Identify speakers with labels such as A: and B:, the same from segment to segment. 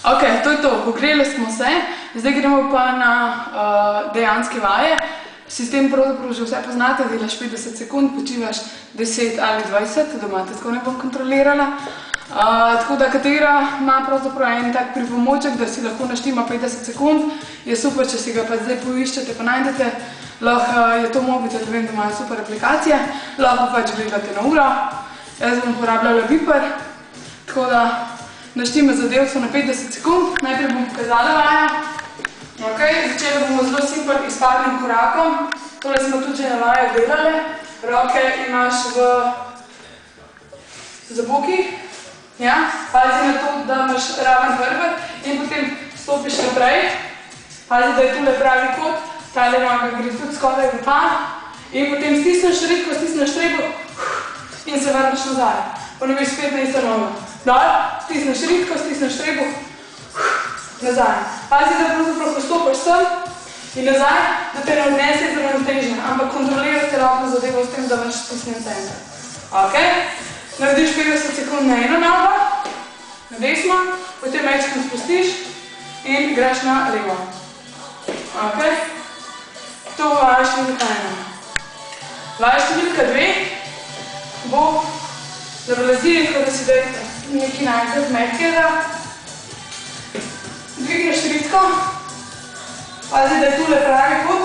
A: Ok, to je to. Pogreli smo se, zdaj gremo pa na dejanske vaje. Sistem pravzaprav že vse poznate, delaš 50 sekund, počivaš 10 ali 20, doma te tako ne bom kontrolirala. Tako da katera ima pravzaprav en tak pripomoček, da si lahko naštima 50 sekund, je super, če si ga pa zdaj poiščete, pa najdete. Lahko je to mobitel, vem, da imajo super aplikacije, lahko pač gledate na uro. Jaz bom uporabljala Viper, tako da naštima zadevco na 50 sekund. Najprej bom pokazala vajo. Začeli bomo zelo simpel izpadnim korakom. Tole smo tudi že na vaju delali. Roke imaš v zabokih. Pazi na to, da imaš raven hrbet in potem stopiš naprej. Pazi, da je tule pravi kot, tale noga gre tudi skoraj v par. In potem stisneš redko, stisneš trebo in se vrneš nazaj. Ponoviš spet na isto nogo. Dol, stisneš redko, stisneš trebo, nazaj. Pazi, da pravzaprav postopaš sem in nazaj, da te ne odnese iz ravnotežja, ampak kontroliraš celotno zadevo s tem, da imaš stisnjen center. Ok? Narediš 50 sekund na eno nogo, na desno, potem majčkeno spustiš in greš na levo. Ok? To bo vaja številka 1. Vaja številka 2 bo, da vlazili, da si dajte nekaj najkrat mehkega. Dvigneš ritko, pazi, da je tule pravi kot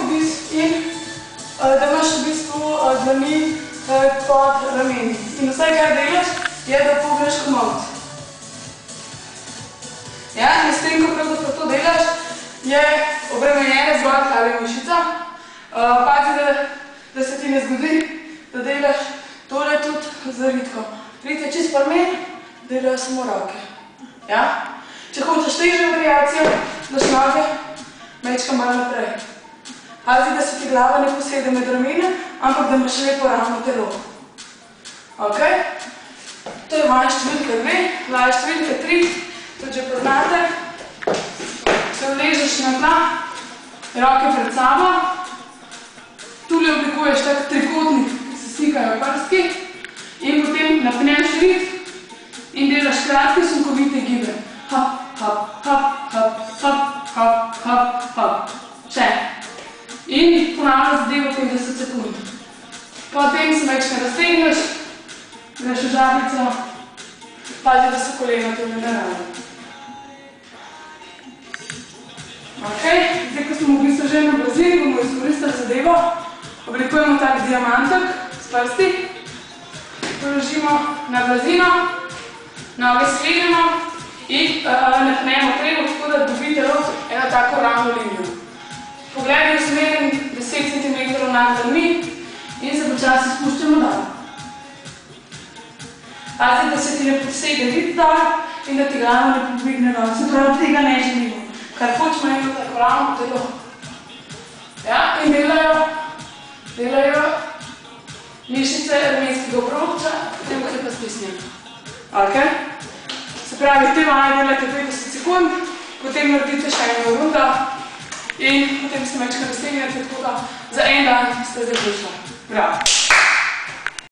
A: in da imaš v bistvu dlani pod rameni. In vse, kar delaš, je, da pogneš komolc. In s tem, ko pravzaprav to delaš, je obremenjena zgornja ali mišica. Pazi, da se ti ne zgodi, da delaš tole tudi z ritko. Rit je čist parmen, delajo samo roke. Če hočeš težjo variacijo, daš noge mečka malo naprej. Pazi, da se ti glava ne posede med ramena, ampak da imaš lepo ravno telo. Ok? To je vaja številka 2. Vaja številka 3, tudi že poznate. Se vležeš na tla, roke pred sabo. Tule oblikuješ tak trikotnik, ki se stikajo prstki. In potem napneš rit in delaš kratke sunkovite gibe. Hop, hop, hop, hop, hop, hop, hop, hop. Še. In ponavljaš zadevo 50 sekund. Potem se majčkeno raztegneš, greš v žabico, pazi, da so kolena tole na ravni. Ok, zdaj, ko smo v bistvu že na blazini, bomo izkoristili zadevo, oblikujemo tak diamantek s prsti, položimo na blazino, noge sklenemo in napnemo trebo, tako da dobi telo eno tako ravno linijo. Pogled je usmerjen 10 cm nad dlani in se počasi spuščamo dol. Pazi, da se ti ne posede rit dol in da ti glava ne podvigne dol. Se pravi, tega ne želimo. Kar hočemo eno tako ravno telo. In delajo mišice ramenskega obroča, potem ko je pa stisnjeno. Ok? Se pravi, te vaje delate 50 sekund, potem naredite še eno rundo in potem se mečka raztegnete, tako da za en dan ste zaključili. Bravo!